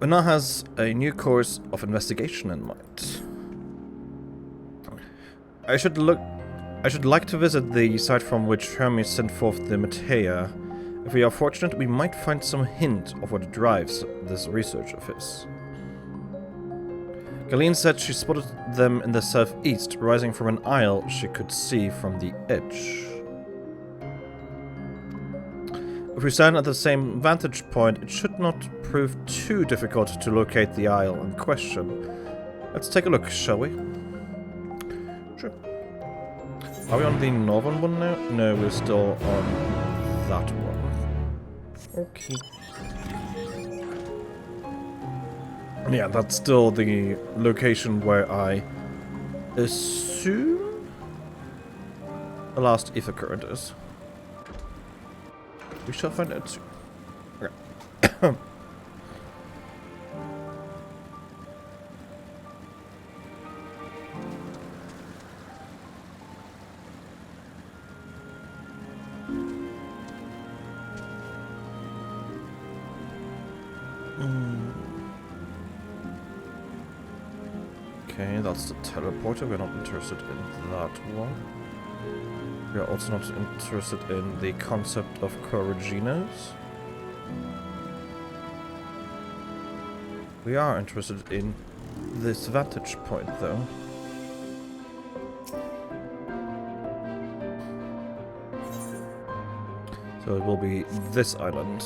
Una has a new course of investigation in mind. I should like to visit the site from which Hermes sent forth the Matea. If we are fortunate, we might find some hint of what drives this research of his. Galeen said she spotted them in the southeast, rising from an isle she could see from the edge. If we stand at the same vantage point, it should not prove too difficult to locate the isle in question. Let's take a look, shall we? Sure. Are we on the northern one now? No, we're still on that one. Okay. Yeah, that's still the location where I assume the last ether current is. We shall find out soon. Okay. Okay, that's the teleporter. We're not interested in that one. We are also not interested in the concept of Corriginos. We are interested in this vantage point, though. So it will be this island.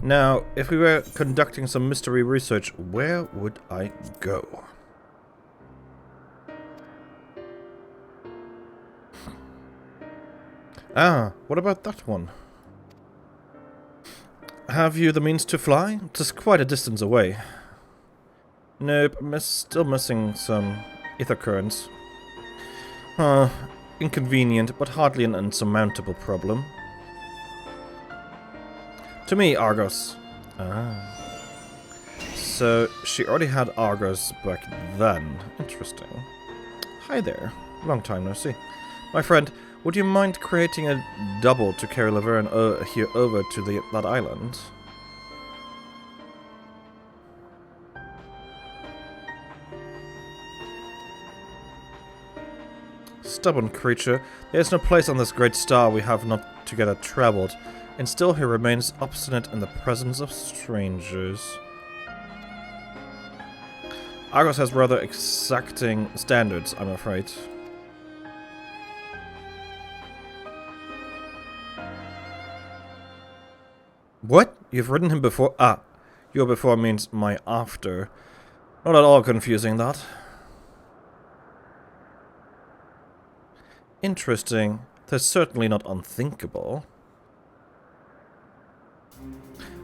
Now, if we were conducting some mystery research, where would I go? Ah, what about that one? Have you the means to fly? It's quite a distance away. Nope, still missing some ether currents. Inconvenient, but hardly an insurmountable problem. To me, Argos. Ah. So, she already had Argos back then. Interesting. Hi there. Long time no see. My friend, would you mind creating a double to carry Laverne here over to that island? Stubborn creature. There is no place on this great star we have not together traveled. And still he remains obstinate in the presence of strangers. Argos has rather exacting standards, I'm afraid. What? You've ridden him before? Ah, your before means my after. Not at all confusing, that. Interesting. That's certainly not unthinkable.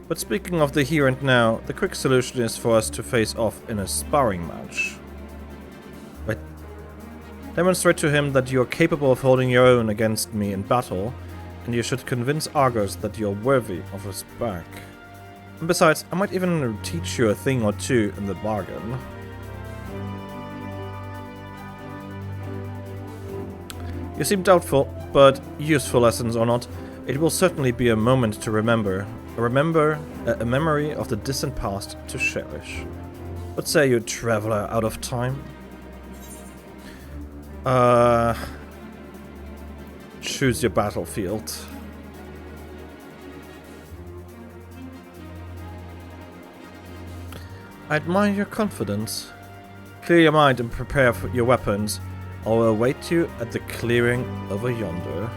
But speaking of the here and now, the quick solution is for us to face off in a sparring match. But demonstrate to him that you are capable of holding your own against me in battle, and you should convince Argos that you are worthy of his back. And besides, I might even teach you a thing or two in the bargain. You seem doubtful, but useful lessons or not, it will certainly be a moment to remember. A memory of the distant past to cherish. What say you, traveler out of time? Choose your battlefield. I admire your confidence. Clear your mind and prepare for your weapons. I will await you at the clearing over yonder.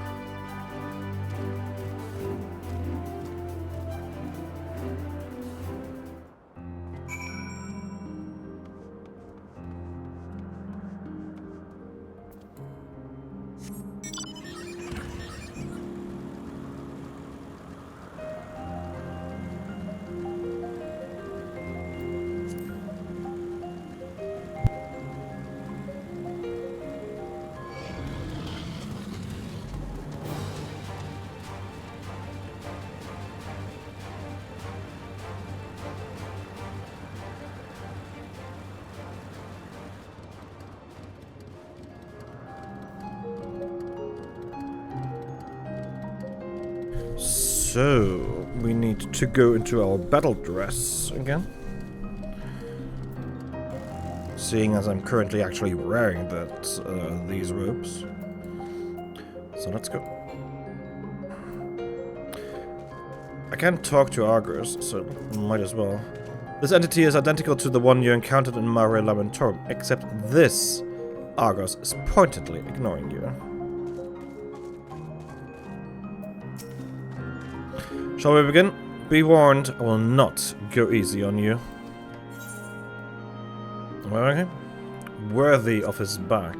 So, we need to go into our battle dress again. Seeing as I'm currently actually wearing these robes. So let's go. I can't talk to Argos, so might as well. This entity is identical to the one you encountered in Mare Lamentorum, except this Argos is pointedly ignoring you. Shall we begin? Be warned, I will not go easy on you. Okay. Worthy of his back.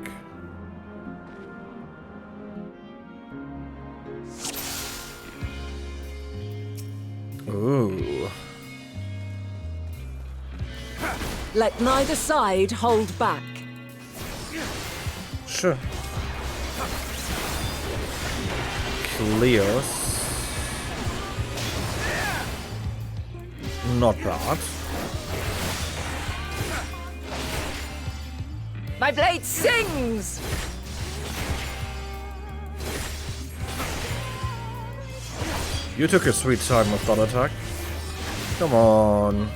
Ooh. Let neither side hold back. Sure. Cleos. Not bad. My blade sings! You took a sweet time with that attack. Come on.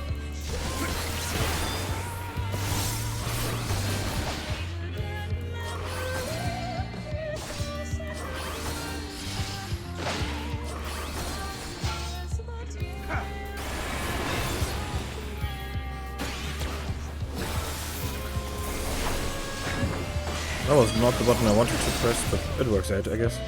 That was not the button I wanted to press, but it works out, I guess.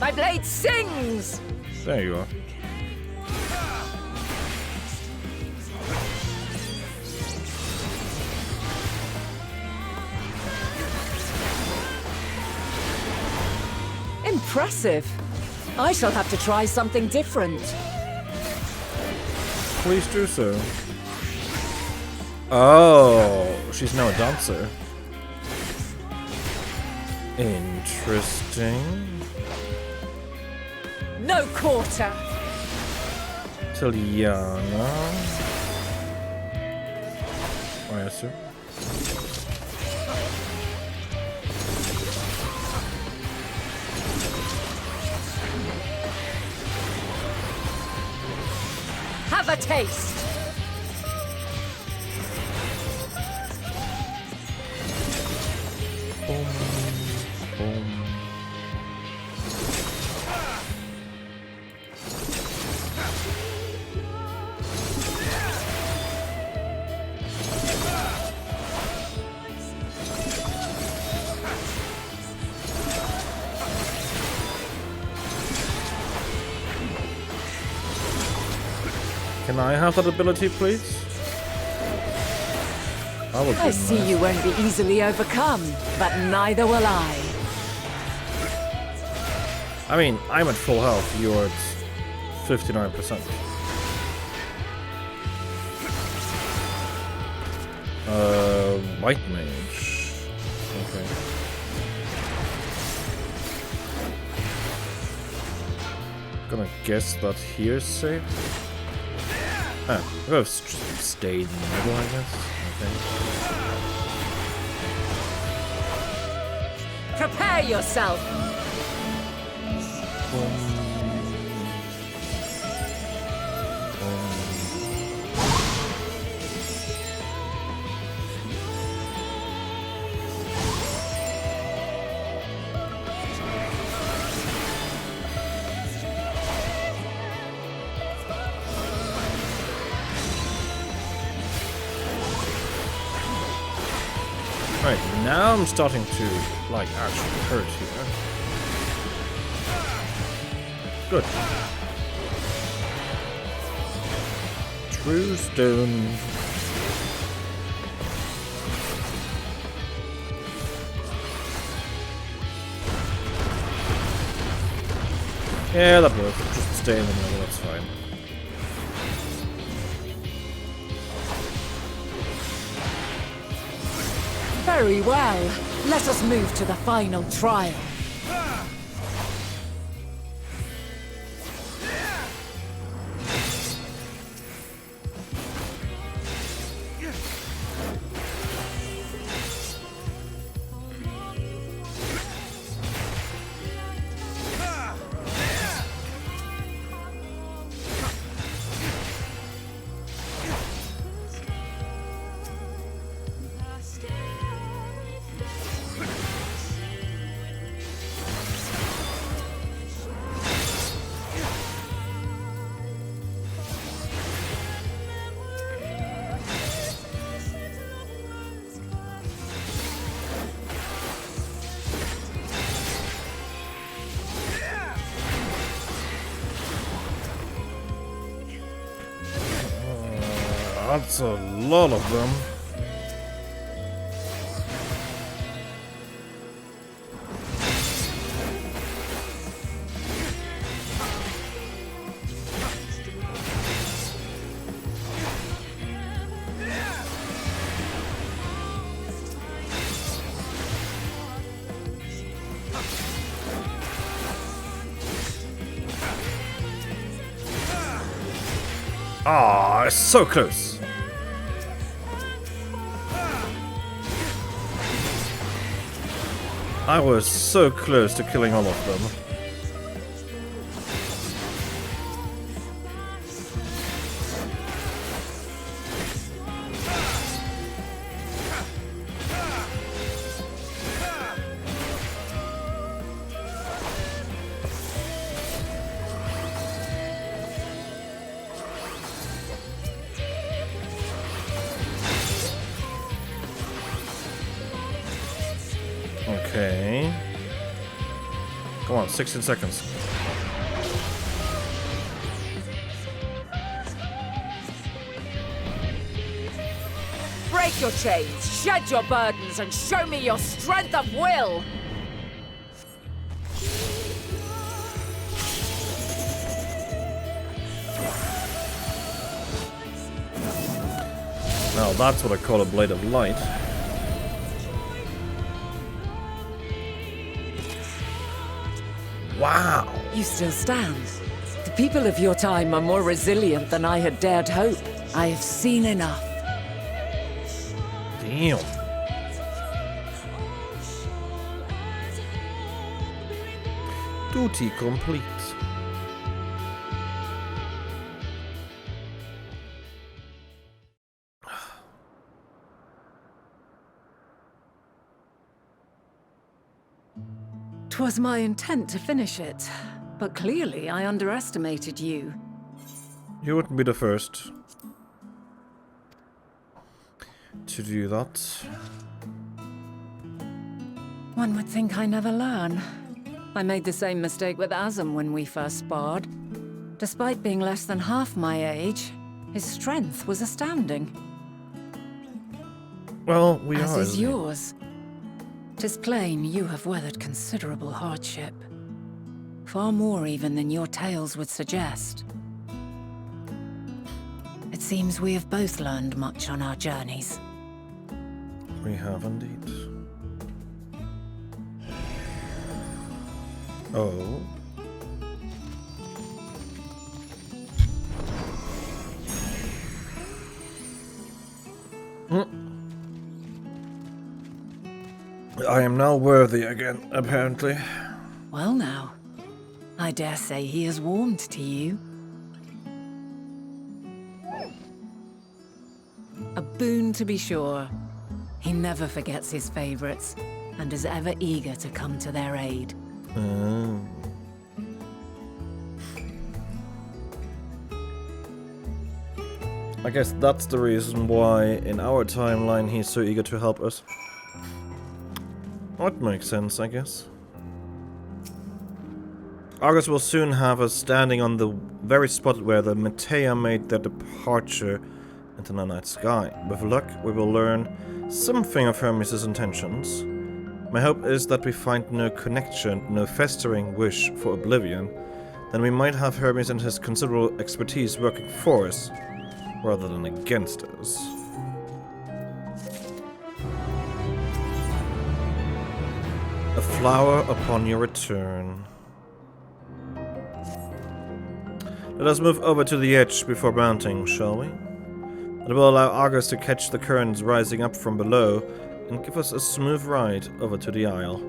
My blade sings! There you are. Impressive. I shall have to try something different. Please do so. Oh, she's now a dancer. Interesting. No quarter. Tiliana. I assume. Have a taste. Boom, boom. Can I have that ability, please? That would be I see nice. you won't be easily overcome, but neither will I. I mean, I'm at full health. You're at 59%. White mage. Okay. Gonna guess that here's safe. Ah, we have stayed in the middle, I guess. Okay. Prepare yourself. Right, now I'm starting to, like, actually hurt here. Good. True stone. Yeah, that works. Just stay in the middle, that's fine. Very well. Let us move to the final trial. That's a lot of them. Ah, it's so close. I was so close to killing all of them. Okay. Come on, 16 seconds. Break your chains, shed your burdens, and show me your strength of will! Now that's what I call a blade of light. Wow! You still stand. The people of your time are more resilient than I had dared hope. I have seen enough. Damn. Duty complete. Twas my intent to finish it, but clearly I underestimated you. You wouldn't be the first to do that. One would think I never learn. I made the same mistake with Azam when we first sparred. Despite being less than half my age, his strength was astounding. Well, we As are. is yours. 'Tis plain you have weathered considerable hardship. Far more even than your tales would suggest. It seems we have both learned much on our journeys. We have indeed. Oh. I am now worthy again, apparently. Well now, I dare say he has warmed to you. A boon to be sure. He never forgets his favorites, and is ever eager to come to their aid. Oh. I guess that's the reason why in our timeline he's so eager to help us. That makes sense, I guess. Argus will soon have us standing on the very spot where the Metea made their departure into the night sky. With luck, we will learn something of Hermes' intentions. My hope is that we find no connection, no festering wish for oblivion. Then we might have Hermes and his considerable expertise working for us, rather than against us. A flower upon your return. Let us move over to the edge before mounting, shall we? It will allow Argus to catch the currents rising up from below and give us a smooth ride over to the Isle.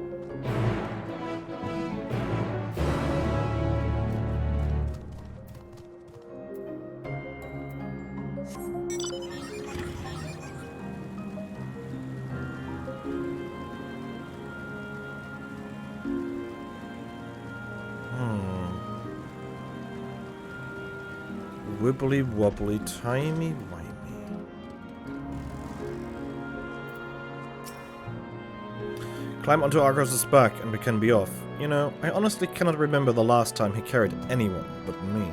Wibbly wobbly, timey wimey. Climb onto Argus's back and we can be off. You know, I honestly cannot remember the last time he carried anyone but me.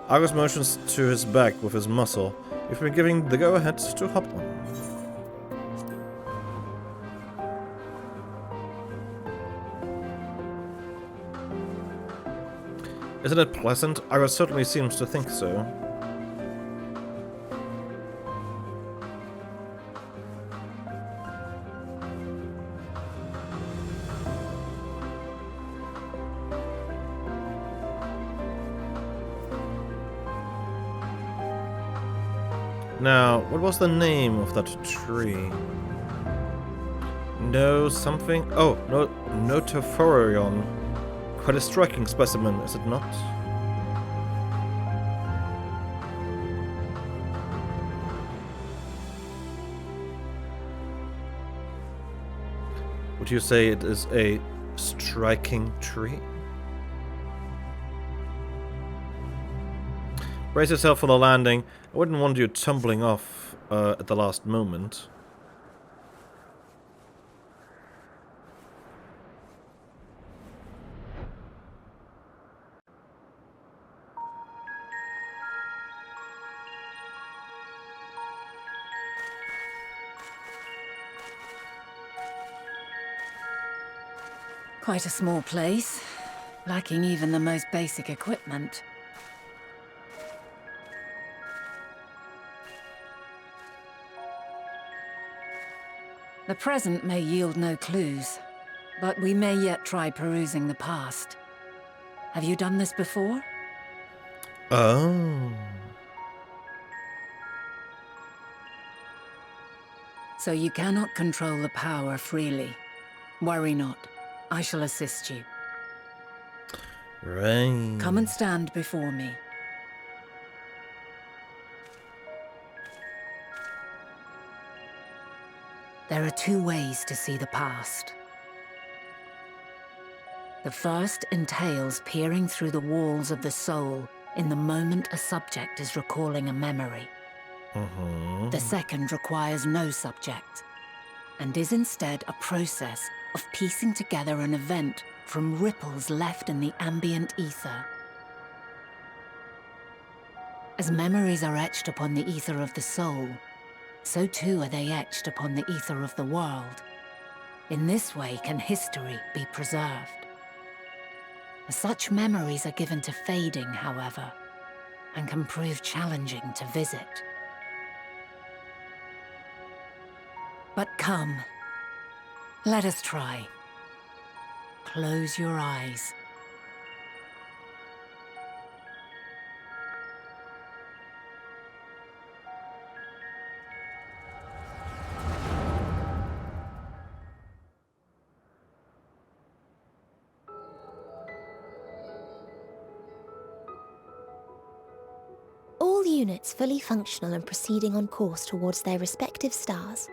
Argus motions to his back with his muscle. We've been giving the go-ahead to hop on. Isn't it pleasant? Argus certainly seems to think so. Now, what was the name of that tree? No something? Oh, no, Notophorion. Quite a striking specimen, is it not? Would you say it is a striking tree? Brace yourself for the landing. I wouldn't want you tumbling off at the last moment. Quite a small place, lacking even the most basic equipment. The present may yield no clues, but we may yet try perusing the past. Have you done this before? Oh. So you cannot control the power freely. Worry not. I shall assist you. Right. Come and stand before me. There are two ways to see the past. The first entails peering through the walls of the soul in the moment a subject is recalling a memory. The second requires no subject, and is instead a process of piecing together an event from ripples left in the ambient ether. As memories are etched upon the ether of the soul, so too are they etched upon the ether of the world. In this way can history be preserved. Such memories are given to fading, however, and can prove challenging to visit. But come, let us try. Close your eyes. All units fully functional and proceeding on course towards their respective stars.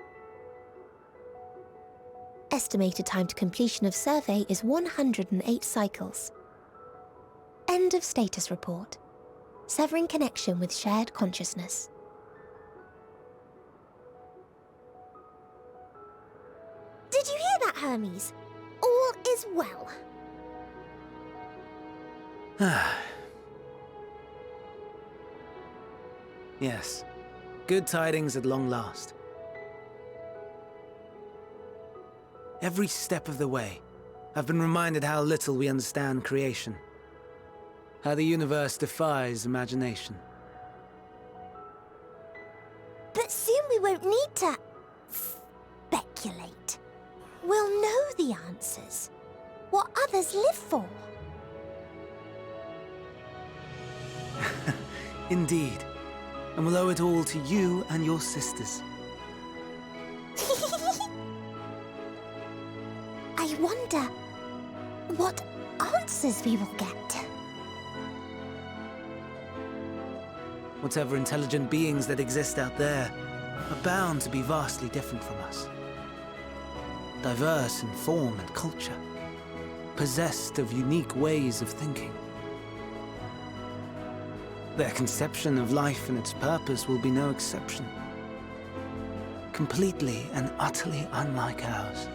Estimated time to completion of survey is 108 cycles. End of status report. Severing connection with shared consciousness. Did you hear that, Hermes? All is well. Yes. Good tidings at long last. Every step of the way, I've been reminded how little we understand creation. How the universe defies imagination. But soon we won't need to speculate. We'll know the answers. What others live for. Indeed. And we'll owe it all to you and your sisters. I wonder what answers we will get. Whatever intelligent beings that exist out there are bound to be vastly different from us. Diverse in form and culture, possessed of unique ways of thinking. Their conception of life and its purpose will be no exception. Completely and utterly unlike ours.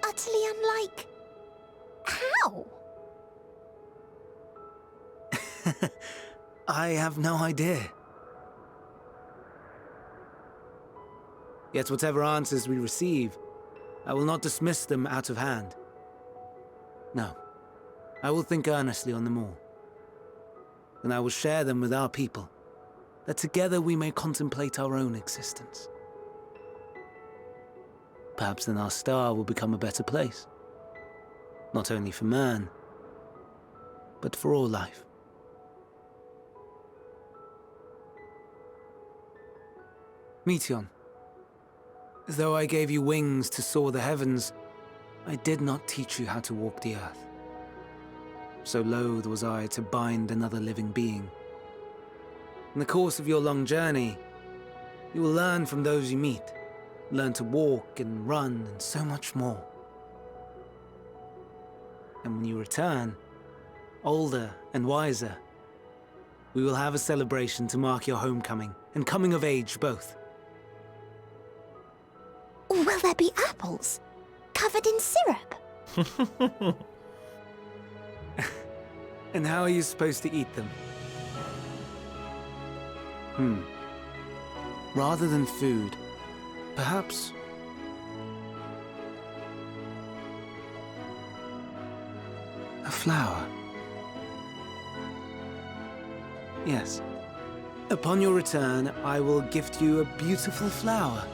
Utterly unlike... how? I have no idea. Yet whatever answers we receive, I will not dismiss them out of hand. No, I will think earnestly on them all. And I will share them with our people, that together we may contemplate our own existence. Perhaps then our star will become a better place. Not only for man, but for all life. Meteon, though I gave you wings to soar the heavens, I did not teach you how to walk the earth. So loath was I to bind another living being. In the course of your long journey, you will learn from those you meet, learn to walk and run and so much more. And when you return, older and wiser, we will have a celebration to mark your homecoming and coming of age both. Will there be apples covered in syrup? And how are you supposed to eat them? Rather than food, perhaps... a flower. Yes. Upon your return, I will gift you a beautiful flower.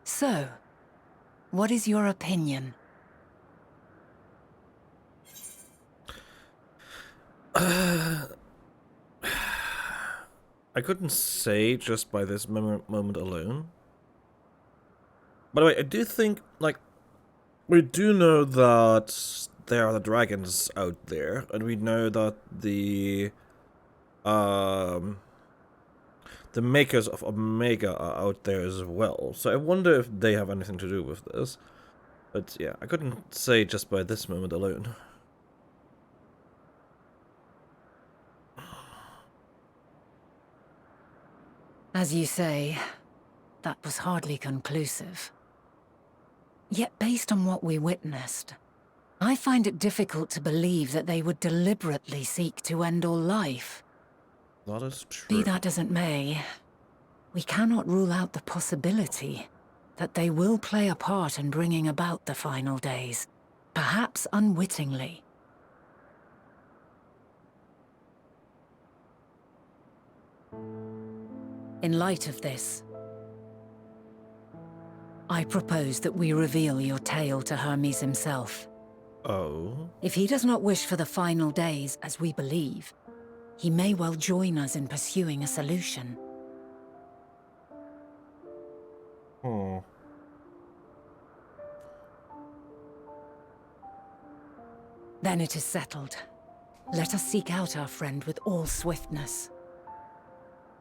So, what is your opinion? I couldn't say just by this moment alone. By the way, I do think, like, we do know that there are the dragons out there, and we know that the makers of Omega are out there as well. So I wonder if they have anything to do with this. But yeah, I couldn't say just by this moment alone. As you say, that was hardly conclusive. Yet based on what we witnessed, I find it difficult to believe that they would deliberately seek to end all life. That is true. Be that as it may, we cannot rule out the possibility that they will play a part in bringing about the final days, perhaps unwittingly. In light of this, I propose that we reveal your tale to Hermes himself. Oh? If he does not wish for the final days, as we believe, he may well join us in pursuing a solution. Then it is settled. Let us seek out our friend with all swiftness.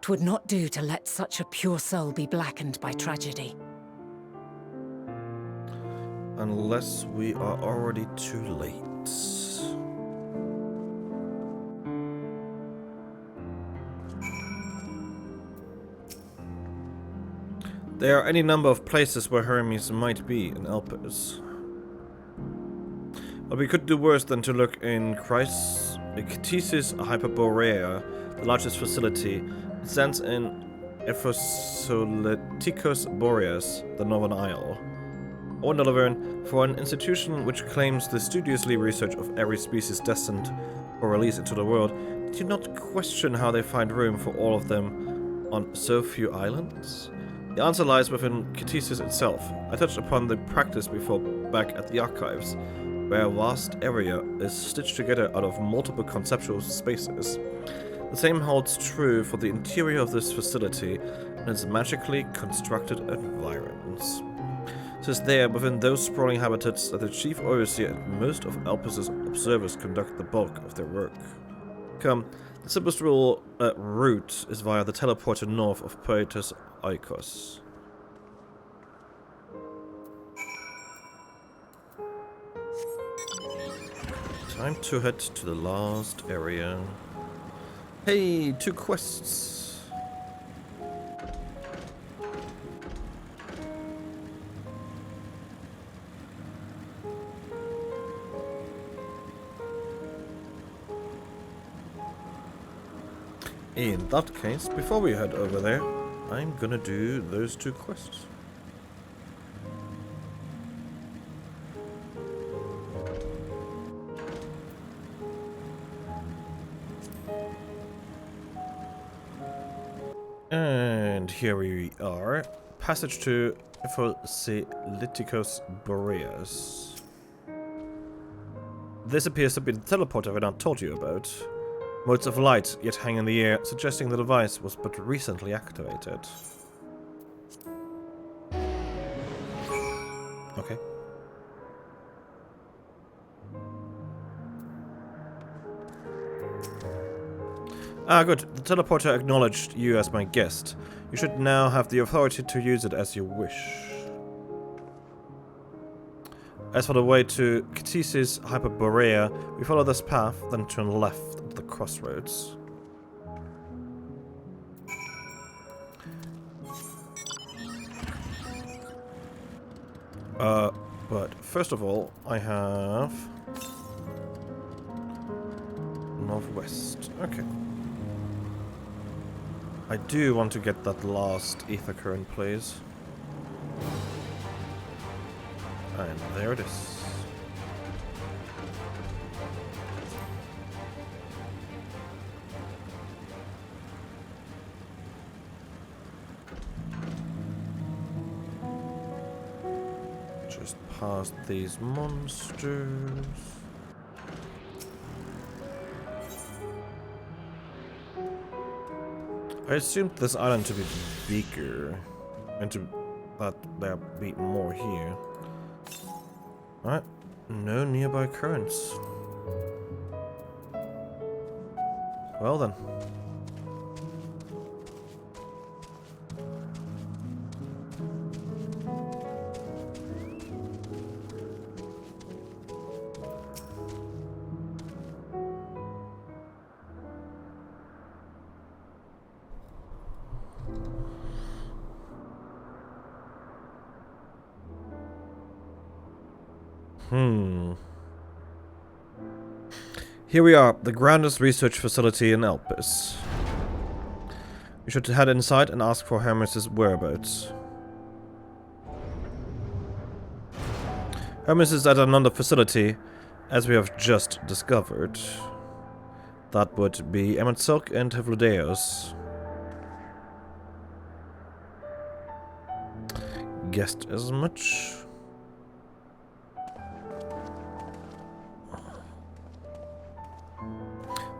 'Twould not do to let such a pure soul be blackened by tragedy. Unless we are already too late. There are any number of places where Hermes might be in Elpis. But we could do worse than to look in Ctesis Hyperborea, the largest facility. It stands in Ephosoleticus boreas, the Northern Isle. Or Laverne, for an institution which claims the studiously research of every species destined for release into the world, did you not question how they find room for all of them on so few islands? The answer lies within Catesis itself. I touched upon the practice before back at the archives, where a vast area is stitched together out of multiple conceptual spaces. The same holds true for the interior of this facility and its magically constructed environs. It is there, within those sprawling habitats, that the chief overseer and most of Alpus's observers conduct the bulk of their work. Come, the simplest route is via the teleporter north of Poetus Oikos. Time to head to the last area. Hey, 2 quests. In that case, before we head over there, I'm gonna do those 2 quests. And here we are. Passage to Ephosoleticus boreas. This appears to be the teleporter I not told you about. Motes of light yet hang in the air, suggesting the device was but recently activated. Okay. Ah, good. The teleporter acknowledged you as my guest. You should now have the authority to use it as you wish. As for the way to Catesis Hyperborea, we follow this path, then turn left at the crossroads. But first of all, I have northwest. Okay. I do want to get that last ether current, please. And there it is. Just past these monsters. I assumed this island to be bigger, and that there'll be more here. Alright, no nearby currents. Well then. Here we are, the grandest research facility in Elpis. We should head inside and ask for Hermes' whereabouts. Hermes is at another facility, as we have just discovered. That would be Emetsilk and Hevlodeos. Guessed as much.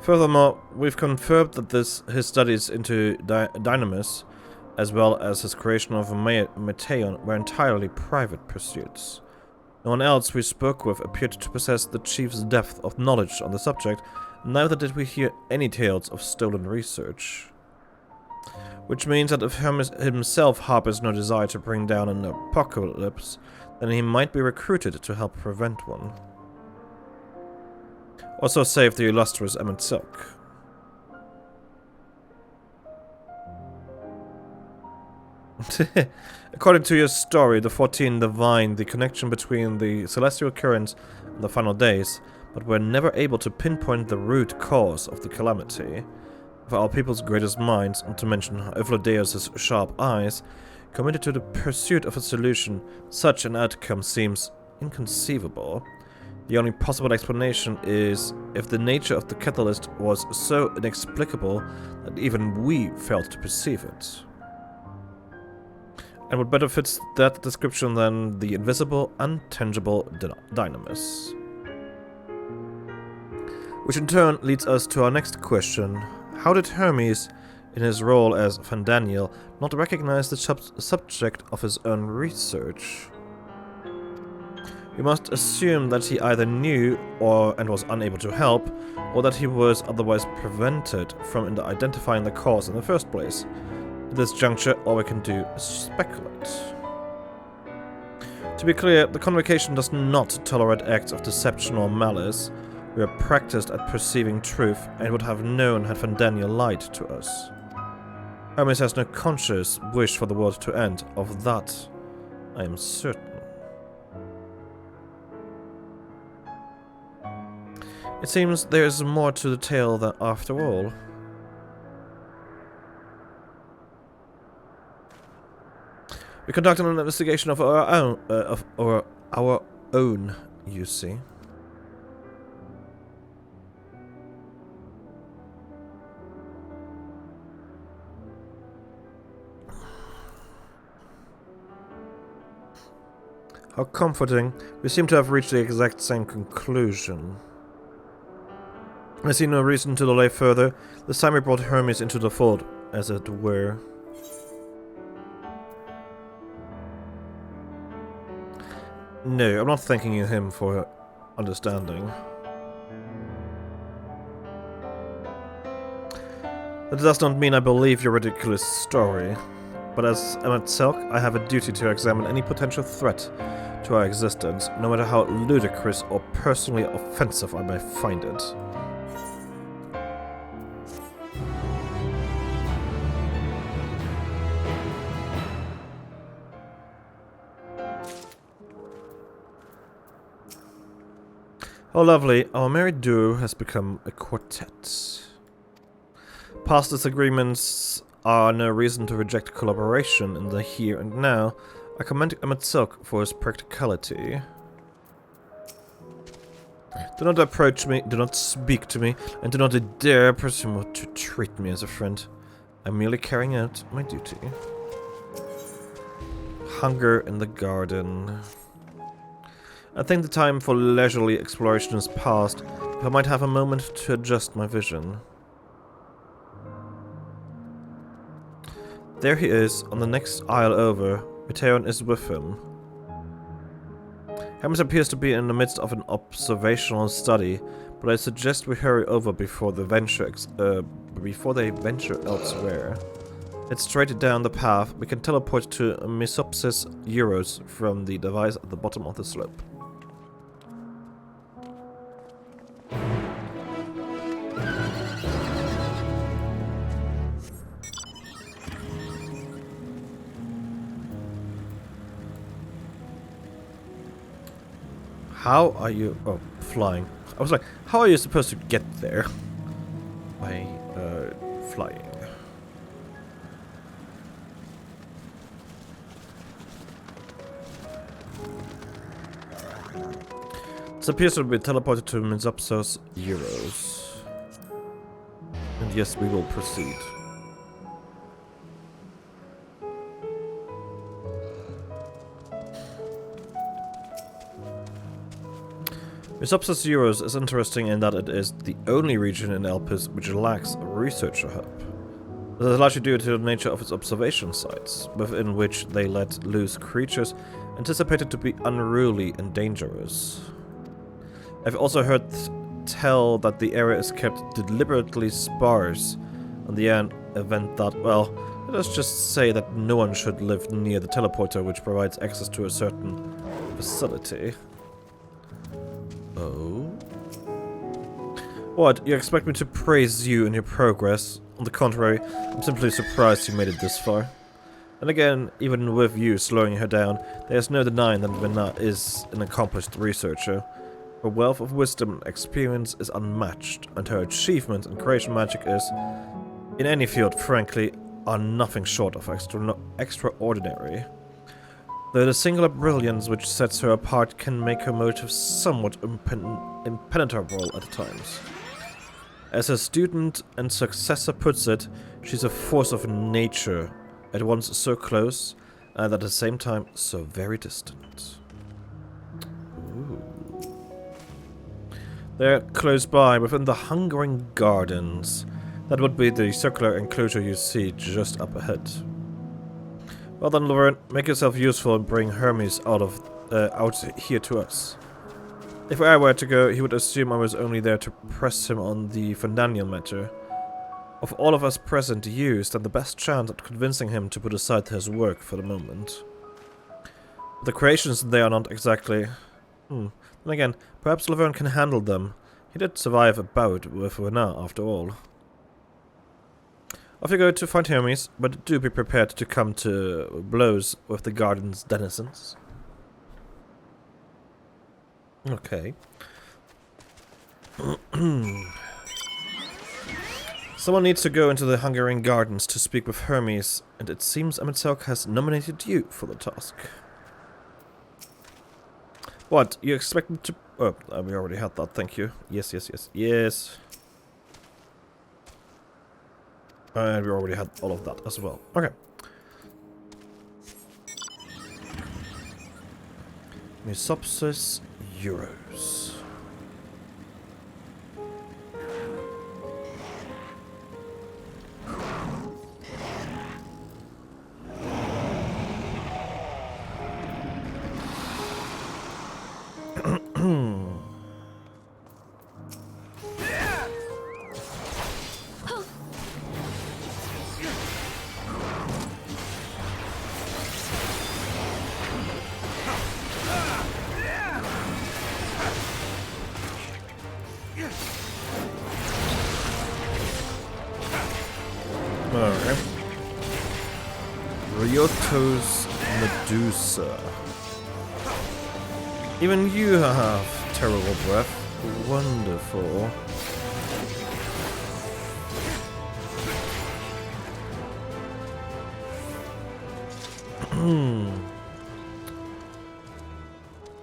Furthermore, we've confirmed that his studies into Dynamis, as well as his creation of Meteon, were entirely private pursuits. No one else we spoke with appeared to possess the chief's depth of knowledge on the subject, neither did we hear any tales of stolen research. Which means that if Hermes himself harbors no desire to bring down an apocalypse, then he might be recruited to help prevent one. Also save the illustrious Emetsilk. According to your story, the 14 divined the connection between the celestial currents and the final days, but were never able to pinpoint the root cause of the calamity. of our people's greatest minds, not to mention Evlodeus' sharp eyes, committed to the pursuit of a solution, such an outcome seems inconceivable. The only possible explanation is if the nature of the catalyst was so inexplicable that even we failed to perceive it. And what better fits that description than the invisible, untangible dynamis? Which in turn leads us to our next question. How did Hermes, in his role as Fandaniel, not recognize the subject of his own research? We must assume that he either knew and was unable to help, or that he was otherwise prevented from identifying the cause in the first place. At this juncture, all we can do is speculate. To be clear, the Convocation does not tolerate acts of deception or malice. We are practiced at perceiving truth, and would have known had Fandaniel lied to us. Hermes has no conscious wish for the world to end. Of that, I am certain. It seems there is more to the tale than after all. We conducted an investigation of our own, you see. How comforting. We seem to have reached the exact same conclusion. I see no reason to delay further. This time we brought Hermes into the fold, as it were. No, I'm not thanking him for understanding. That does not mean I believe your ridiculous story. But as Emmett Selk, I have a duty to examine any potential threat to our existence, no matter how ludicrous or personally offensive I may find it. Oh lovely, our married duo has become a quartet. Past disagreements are no reason to reject collaboration in the here and now. I commend Emmett Silk for his practicality. Do not approach me, do not speak to me, and do not dare presume to treat me as a friend. I'm merely carrying out my duty. Hunger in the garden. I think the time for leisurely exploration is past. If I might have a moment to adjust my vision. There he is, on the next isle over. Meteon is with him. Hermes appears to be in the midst of an observational study, but I suggest we hurry over before they venture elsewhere. Let's straight down the path. We can teleport to Mesopsis Euros from the device at the bottom of the slope. How are you... Oh, flying. I was like, how are you supposed to get there? By, flying. This appears to be teleported to Mesopsis Euros. And yes, we will proceed. Mesopsis Euros is interesting in that it is the only region in Elpis which lacks a researcher hub. This is largely due to the nature of its observation sites, within which they let loose creatures anticipated to be unruly and dangerous. I've also heard tell that the area is kept deliberately sparse, in the event that, well, let us just say that no one should live near the teleporter which provides access to a certain facility. Oh? What, you expect me to praise you in your progress? On the contrary, I'm simply surprised you made it this far. And again, even with you slowing her down, there's no denying that Vena is an accomplished researcher. Her wealth of wisdom and experience is unmatched, and her achievement in creation magic is, in any field, frankly, are nothing short of extraordinary. Though the singular brilliance which sets her apart can make her motives somewhat impenetrable at times. As her student and successor puts it, she's a force of nature, at once so close and at the same time so very distant. Ooh. They're close by, within the Hungering Gardens. That would be the circular enclosure you see just up ahead. Well then, Laverne, make yourself useful and bring Hermes out here to us. If I were to go, he would assume I was only there to press him on the Fandaniel matter. Of all of us present, you stand the best chance at convincing him to put aside his work for the moment. The creations they are not exactly... Then again, perhaps Laverne can handle them. He did survive a bout with Renard, after all. Off you go to find Hermes, but do be prepared to come to blows with the garden's denizens. Okay. Someone needs to go into the Hungarian Gardens to speak with Hermes, and it seems Amitselk has nominated you for the task. What? You expect me to... Oh, we already had that, thank you. Yes. And we already had all of that as well. Okay. Mesopsis Euros. Okay. Ryoto's Medusa. Even you have terrible breath. Wonderful.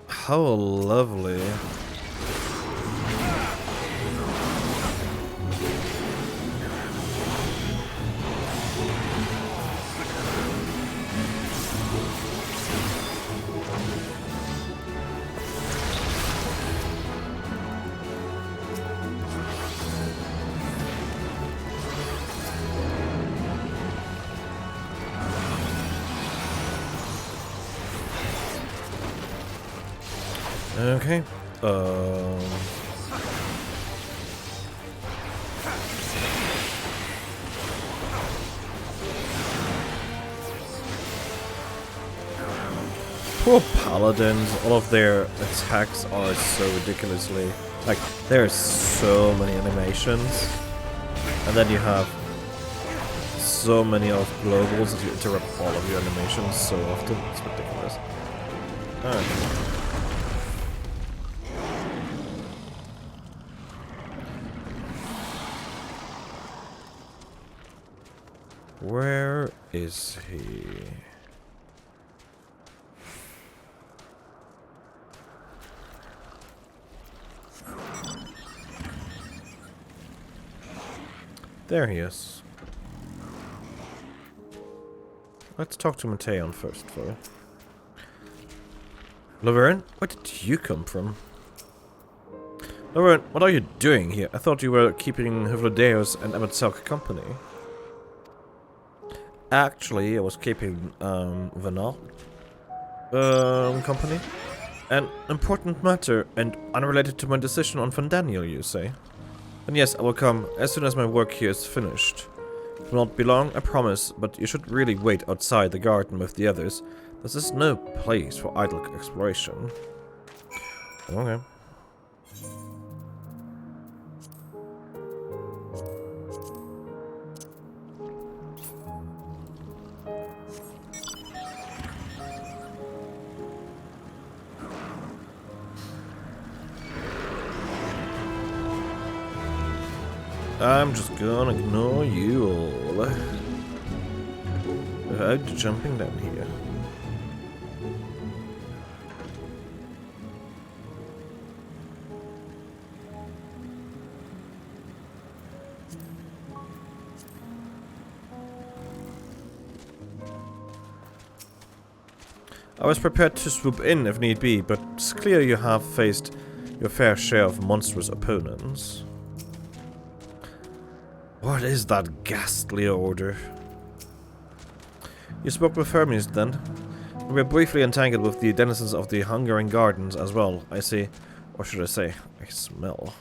How lovely. Okay. Poor paladins, all of their attacks are so ridiculously... Like, there are so many animations. And then you have so many of globals that you interrupt all of your animations so often. It's ridiculous. Okay. Where is he? There he is. Let's talk to Mateon first, though. Laverne, where did you come from? Laverne, what are you doing here? I thought you were keeping Huvladeus and Amitselk company. Actually, I was keeping Vanal company. An important matter and unrelated to my decision on Fandaniel, you say? And yes, I will come as soon as my work here is finished. It will not be long, I promise, but you should really wait outside the garden with the others. This is no place for idle exploration. Okay. I'm just gonna ignore you all. Without jumping down here. I was prepared to swoop in if need be, but it's clear you have faced your fair share of monstrous opponents. What is that ghastly order? You spoke with Hermes, then? We were briefly entangled with the denizens of the Hungering Gardens as well, I see. Or should I say, I smell.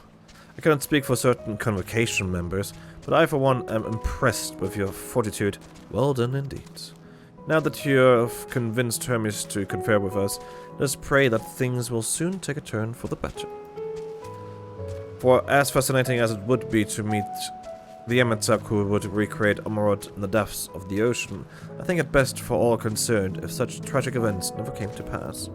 I cannot speak for certain convocation members, but I for one am impressed with your fortitude. Well done indeed. Now that you have convinced Hermes to confer with us, let's pray that things will soon take a turn for the better. For as fascinating as it would be to meet the Emetzak who would recreate Omorod in the depths of the ocean, I think it best for all concerned if such tragic events never came to pass.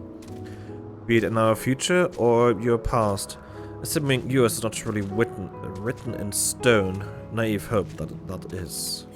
Be it in our future or your past, assuming yours is not truly written in stone, naive hope that is.